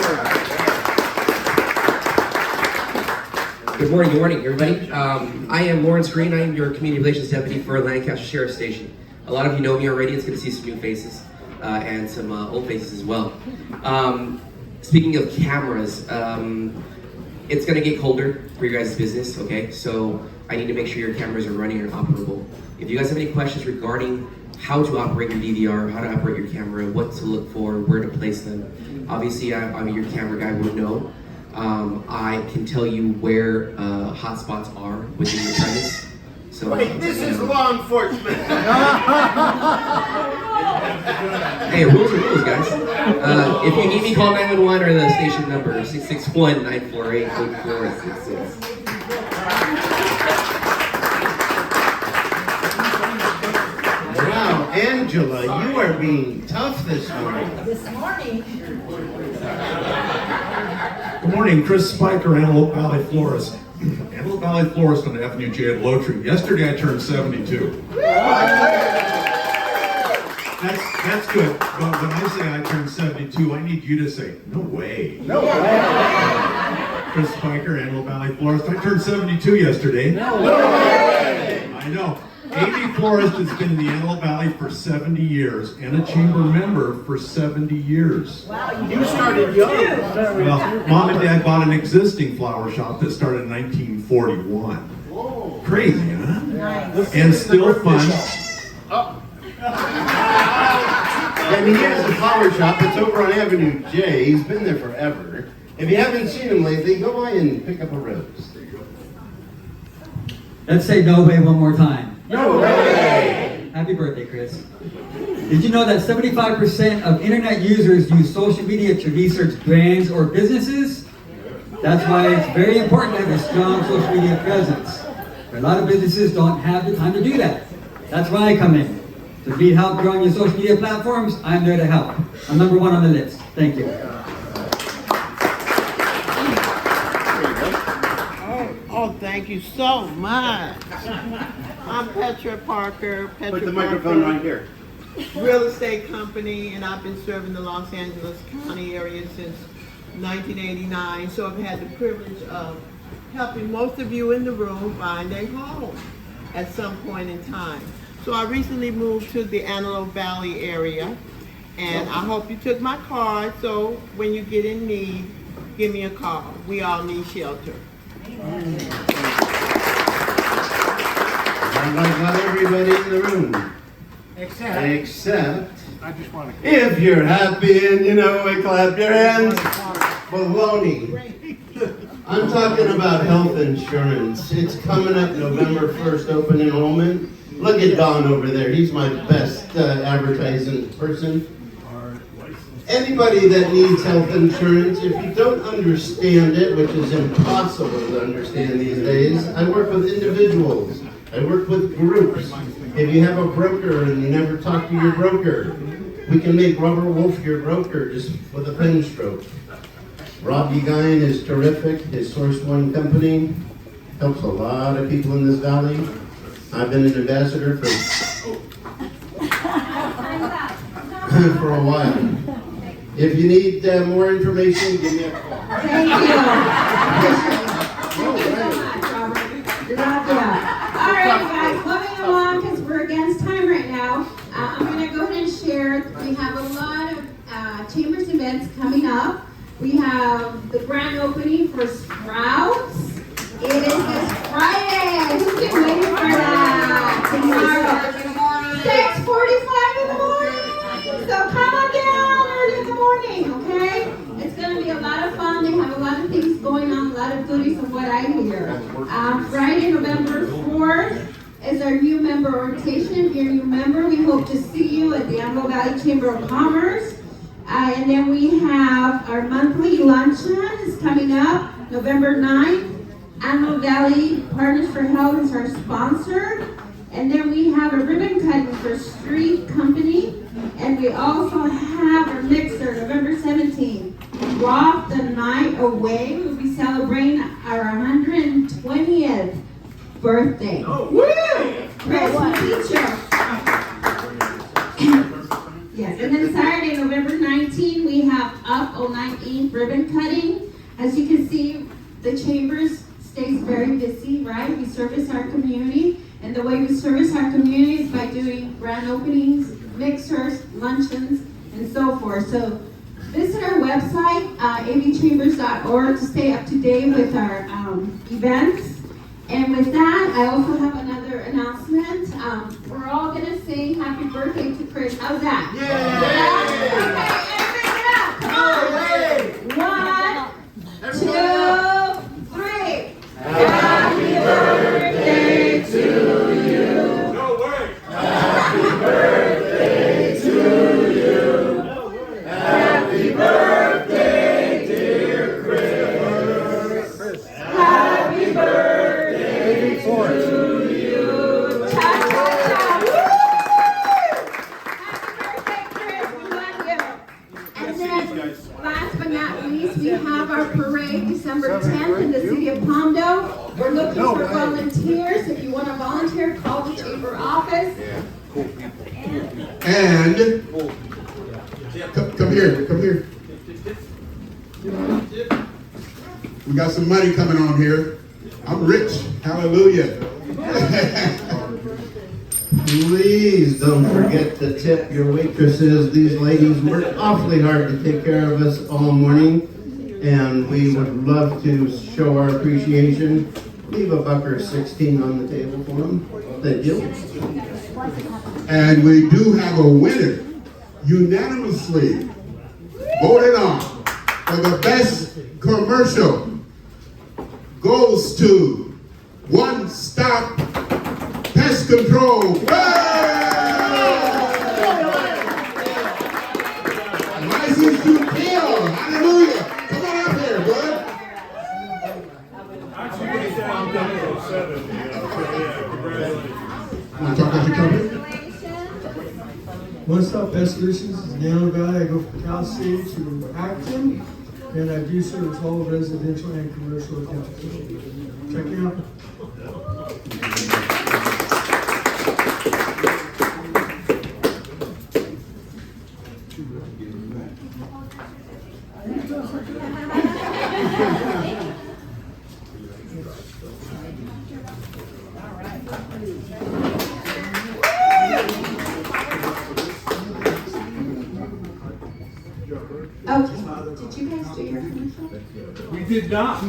Good morning, everybody. I am Lawrence Green. I am your Community Relations Deputy for Lancaster Sheriff Station. A lot of you know me already. It's good to see some new faces and some old faces as well. Speaking of cameras, it's gonna get colder for your guys' business, okay? So I need to make sure your cameras are running and operable. If you guys have any questions regarding how to operate your DVR, how to operate your camera, what to look for, where to place them, obviously I'm your camera guy would know. I can tell you where hotspots are within your premise. So, Wait, this is law enforcement. Hey, rules are rules, guys. If you need me, call 911 or the station number 661-948-8466. Wow, Angela, you are being tough this morning. Good morning, Chris Spiker, Antelope Valley Florist. Antelope Valley Florist on Avenue J at Lotry. Yesterday I turned 72. That's good, but when I say I turned 72, I need you to say, no way. No way. Chris Spiker, Antelope Valley Florist. I turned 72 yesterday. No way. I know. Amy Florist has been in the Antelope Valley for 70 years and a chamber member for 70 years. Wow, you started young. Well, Mom and Dad bought an existing flower shop that started in 1941. Whoa. Crazy, huh? Nice. And still fun. Oh. I mean, he has a flower shop. It's over on Avenue J. He's been there forever. If you haven't seen him lately, go by and pick up a rose. Let's say no way one more time. No way! Happy birthday, Chris. Did you know that 75% of internet users use social media to research brands or businesses? That's why it's very important to have a strong social media presence. A lot of businesses don't have the time to do that. That's why I come in. To need help growing your social media platforms, I'm there to help. I'm number one on the list. Thank you. Oh, thank you so much. I'm Petra Parker. Put the microphone right here. Real estate company, and I've been serving the Los Angeles County area since 1989. So I've had the privilege of helping most of you in the room find a home at some point in time. So I recently moved to the Antelope Valley area, and I hope you took my card. So when you get in need, give me a call. We all need shelter. I'd like not everybody in the room. Except I just want to. if you're happy and you know it, clap your hands. Baloney. I'm talking about health insurance. It's coming up November 1st, open enrollment. Look at Don over there. He's my best advertising person. Anybody that needs health insurance, if you don't understand it, which is impossible to understand these days, I work with individuals. I work with groups. If you have a broker and you never talk to your broker, we can make Rubber Wolf your broker just with a pen stroke. Rob Egain is terrific. His Source One company helps a lot of people in this valley. I've been an ambassador for a while. If you need more information, give me a call. Thank you. Thank you so much, Robert. Love ya. All right, you guys, moving along because we're against time right now. I'm going to go ahead and share. We have a lot of Chambers events coming up. We have the grand opening for Sprouts. It is this Friday. Who's been waiting for that? Tomorrow. 6:45 in the morning. So come on down early in the morning, okay? It's going to be a lot of fun. They have a lot of things going on, a lot of goodies from what I hear. Friday, November 4th is our new member orientation. If you're a new member, we hope to see you at the Antelope Valley Chamber of Commerce. And then we have our monthly luncheon is coming up November 9th. Antelope Valley Partners for Health is our sponsor. And then we have a ribbon cutting for Street Company. And we also have our mixer November 17th. Walk the night away. We'll be celebrating our 120th birthday. Oh, woo! Christmas teacher. Yes, and then Saturday, November 19th, we have Up 09 ribbon cutting. As you can see, the Chambers stays very busy, right? We service our community, and the way we service our community is by doing grand openings, mixers, luncheons, and so forth. So visit our website, avchambers.org, to stay up to date with our events. And with that, I also have another announcement. We're all going to sing happy birthday to Chris. How's that? Yeah! Okay, everybody get up. Come on. 1, 2, 3. Happy birthday to you. No way. Happy birthday to you. Happy birthday, dear Chris. Happy birthday to you. Cha-cha-cha. Woo! Happy birthday, Chris. We love you. And then, last but not least, we have our parade December 10th in the city of Palmdale. We're looking for volunteers. If you want to volunteer, call the chamber office. And come here. We got some money coming on here. I'm rich. Hallelujah. Please don't forget to tip your waitresses. These ladies work awfully hard to take care of us all morning, and we would love to show our appreciation. Leave $1.16 on the table for them. Thank you. And we do have a winner, unanimously voted on for the best commercial. Goes to One Stop Pest Control. License to kill. Hallelujah. Come on up here, bud. Want to talk about your company? One Stop Pest Solutions is in the Antelope Valley. I go from Cal City to Acton, and I do service all residential and commercial accounts. Check it out. Okay, did you guys do your commercial? We did not. I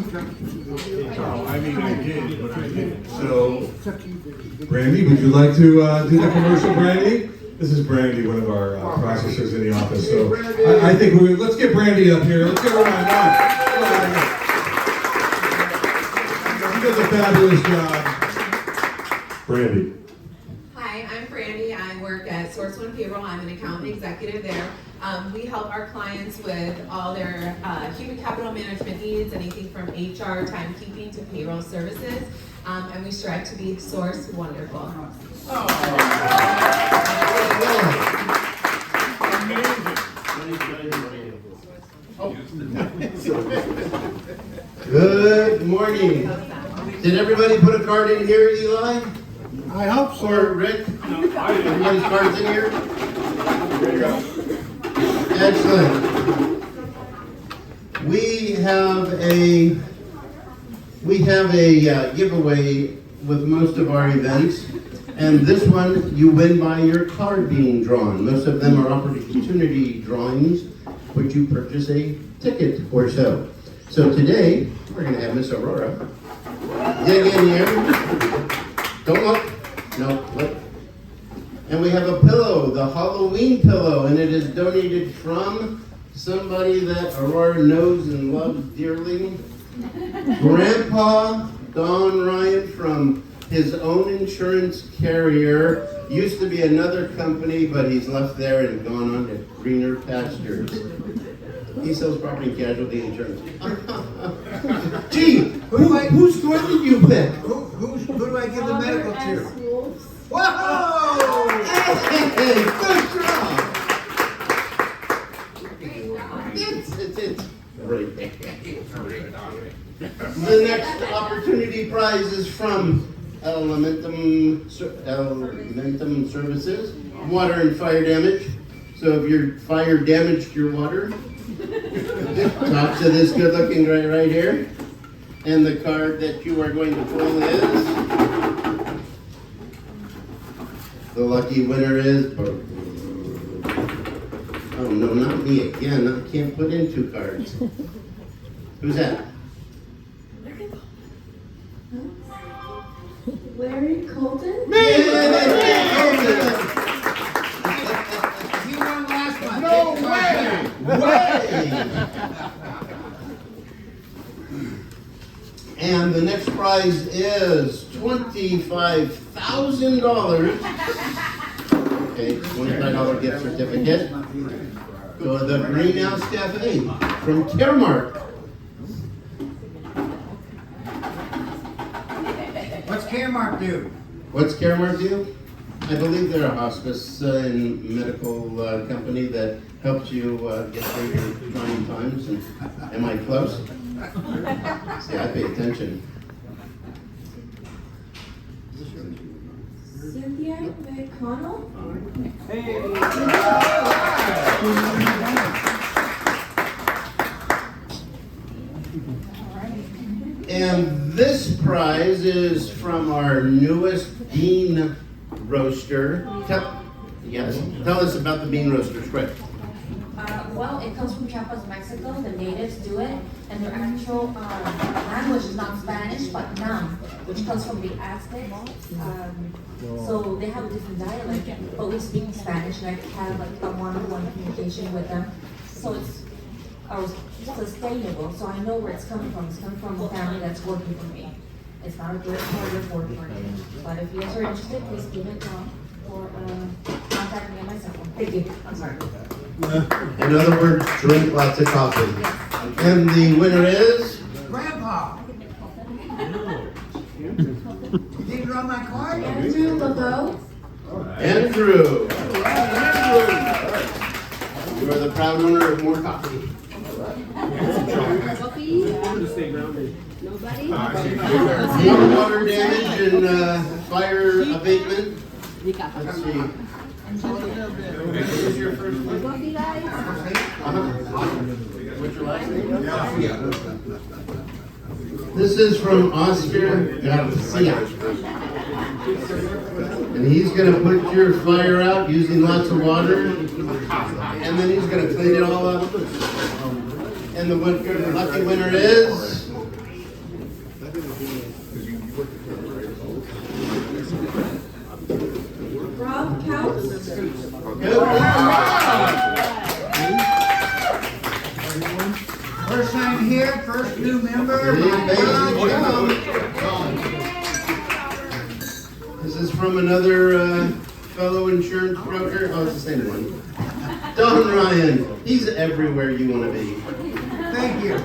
mean, I did, but I didn't. So, Brandy, would you like to do the commercial, Brandy? This is Brandy, one of our processors in the office. So, I think let's get Brandy up here. Let's get her on. She does a fabulous job. Brandy. Hi, I'm Brandy. I work at Source One Payroll. I'm an accountant executive there. We help our clients with all their human capital management needs, anything from HR, timekeeping to payroll services, and we strive to be Source Wonderful. Good morning. Did everybody put a card in here, Eli? I hope so. Or Rick? Everybody's cards in here? There you go. Excellent. We have a giveaway with most of our events. And this one, you win by your card being drawn. Most of them are opportunity drawings, which you purchase a ticket or so. So today, we're going to have Miss Aurora dig in here. Don't look. No, look. And we have a pillow, the Halloween pillow, and it is donated from somebody that Aurora knows and loves dearly. Grandpa Don Ryan from his own insurance carrier. Used to be another company, but he's left there and gone on to greener pastures. He sells property and casualty insurance. Gee, whose story did you pick? Who do I give the medical to? Whoa! Hey, good job! It's great. The next opportunity prize is from Elementum Services, water and fire damage. So if your fire damaged your water, talk to this good-looking guy right here. And the card that you are going to pull is, the lucky winner is, oh no, not me again. I can't put in 2 cards. Who's that? Larry Colton? Larry Colton! You won last month. No way! And the next prize is $25,000. Okay, $25 gift certificate. Go to the Greenhouse Cafe from Caremark. What's Caremark do? What's Caremark do? I believe they're a hospice and medical company that helps you get through your trying times. And am I close? See, I pay attention. Cynthia McConnell? And this prize is from our newest bean roaster. Tell us about the bean roasters, quick. Well, it comes from Chiapas, Mexico. The natives do it, and their actual language is not Spanish, but Nam, which comes from the Aztecs. So they have a different dialect, but we speak Spanish, and I have like a one-on-one communication with them. So it's sustainable. So I know where it's coming from. It's coming from a family that's working for me. It's not a third party or fourth party. But if you guys are interested, please give it or contact me on my cell phone. Thank you. I'm sorry. In other words, drink lots of coffee. And the winner is? Grandpa. You didn't draw my card? Andrew Legault? Andrew. You are the proud owner of more coffee. Nobody? More water damage and fire abatement. Let's see. This is your first one. Coffee, guys? What's your last name? This is from Oscar Garcia. And he's going to put your fire out using lots of water. And then he's going to clean it all up. And the lucky winner is... Rob Counts? First time here, first new member. This is from another fellow insurance broker. Oh, it's the same one. Don Ryan. He's everywhere you want to be. Thank you.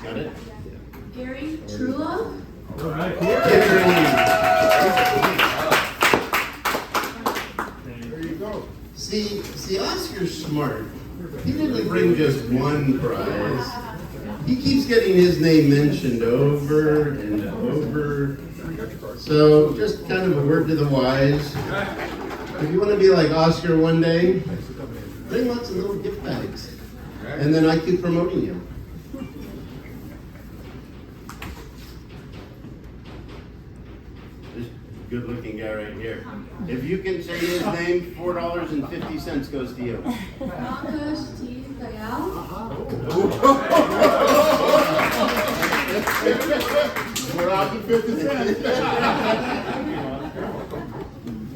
Got it? Gary Trullo? All right. There you go. See, Oscar's smart. He didn't bring just one prize. He keeps getting his name mentioned over and over. So just kind of a word to the wise. If you want to be like Oscar one day, bring lots of little gift bags. And then I keep promoting you. This good-looking guy right here. If you can say his name, $4.50 goes to you. Marcus T. Dayal. $4.50.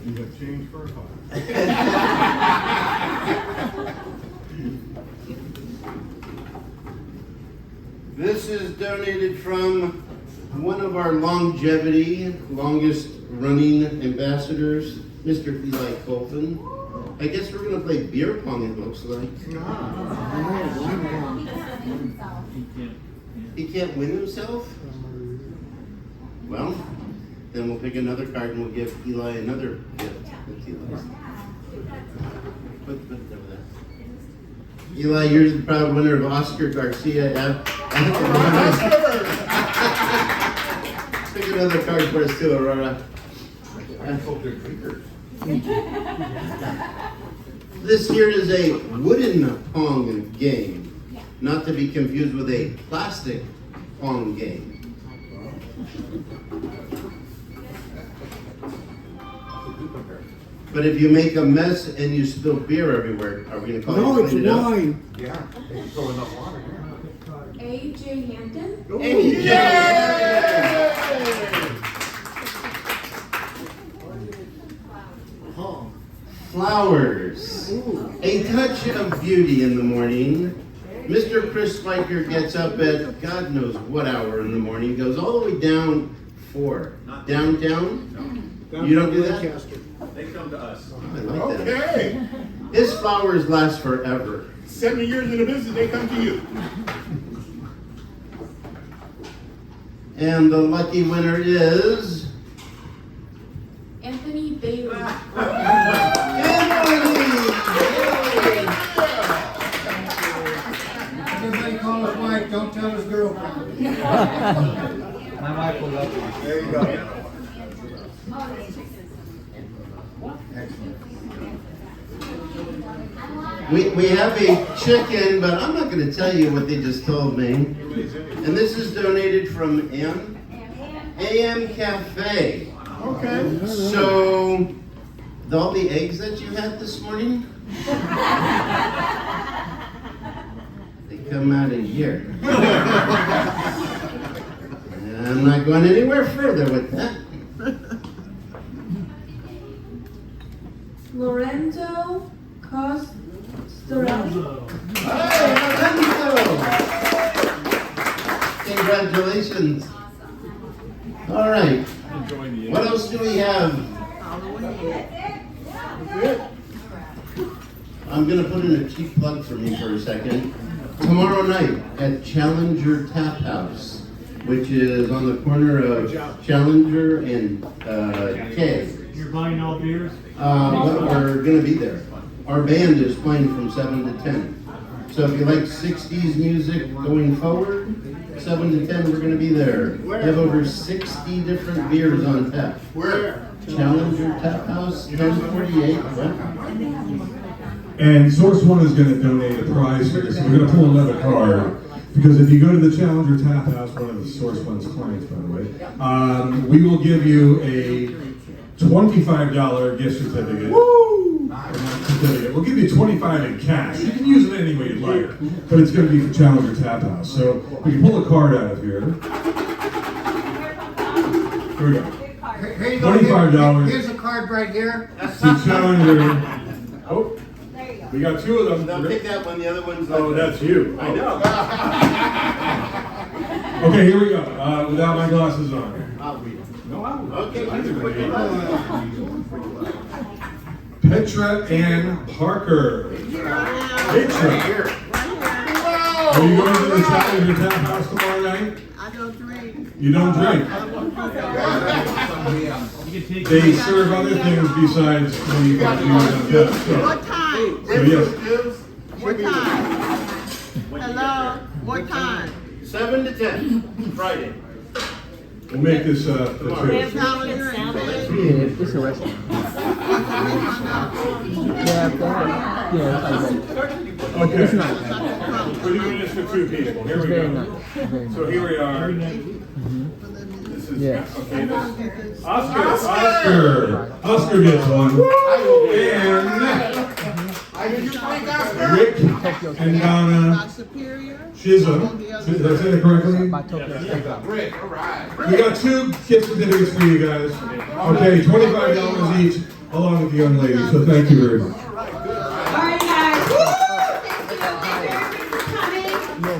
You have change for a car. This is donated from one of our longest running ambassadors, Mr. Eli Colton. I guess we're going to play beer pong, it looks like. He can't win himself? Well, then we'll pick another card and we'll give Eli another gift. That's Eli's. Put it over there. Eli, you're the proud winner of Oscar Garcia. Pick another card for us too, Aurora. This here is a wooden pong game, not to be confused with a plastic pong game. But if you make a mess and you spill beer everywhere, are we going to call you clean it up? Yeah, they throw enough water. A.J. Hampton. AJ! Flowers. A touch of beauty in the morning. Mr. Chris Spiker gets up at God knows what hour in the morning, goes all the way down downtown. You don't do that? They come to us. I like that. His flowers last forever. 70 years in the business, they come to you. And the lucky winner is Anthony Bailey. Everybody call his wife, don't tell his girlfriend. My wife will love you. There you go. We have a chicken, but I'm not going to tell you what they just told me. And this is donated from AM Cafe. Okay. So, all the eggs that you had this morning, they come out of here. And I'm not going anywhere further with that. Lorenzo Costarelli. Hey, Lorenzo! Congratulations. All right. What else do we have? I'm going to put in a cheap plug for me for a second. Tomorrow night at Challenger Tap House, which is on the corner of Challenger and K. You're buying all beers? We're going to be there. Our band is playing from 7 to 10. So if you like 60s music going forward, 7 to 10, we're going to be there. We have over 60 different beers on tap. Where? Challenger Tap House, 1048. And Source One is going to donate a prize here, so we're going to pull another card. Because if you go to the Challenger Tap House, one of the Source One's clients, by the way, we will give you a $25 gift certificate. Woo! We'll give you $25 in cash. You can use it any way you'd like, but it's going to be for Challenger Tap House. So we can pull a card out of here. Here we go. Here you go. $25. Here's a card right here. To Challenger. Oh, we got two of them. Don't pick that one, the other one's like Oh, that's you. I know. Okay, here we go. Without my glasses on. I'll read it. No, I will. Okay, Petra Ann Parker. Petra. Are you going to the Challenger Tap House tomorrow night? I don't drink. You don't drink? They serve other things besides when you got to use them. What time? So yes. What time? Hello? What time? 7 to 10, Friday. We'll make this Challenger and Okay. It's nice. We're doing this for two people. Here we go. So here we are. This is okay. Oscar gets one. And Rick and Donna Chisholm. Did I say that correctly? Rick, all right. We got 2 gift certificates for you guys. Okay, $25 each, along with the young lady. So thank you very much. All right, guys. Woo! Thank you for coming.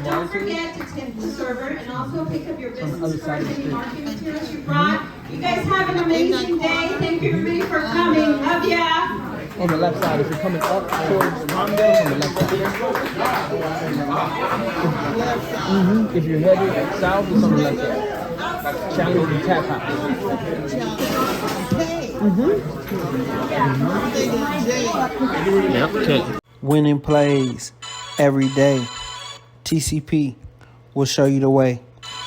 Don't forget to tip the server and also pick up your business cards and your marketing materials you brought. You guys have an amazing day. Thank you everybody for coming. Love ya. On the left side, if you're coming up towards Palmdale, on the left side. If you're headed south, it's on the left side. Challenge and Tap House. Yep, okay. Winning plays every day. TCP will show you the way.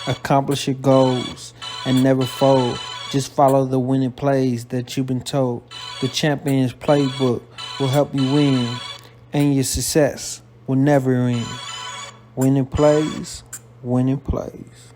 Accomplish your goals and never fold. Just follow the winning plays that you've been told. The Champion's Playbook will help you win, and your success will never end. Winning plays, winning plays.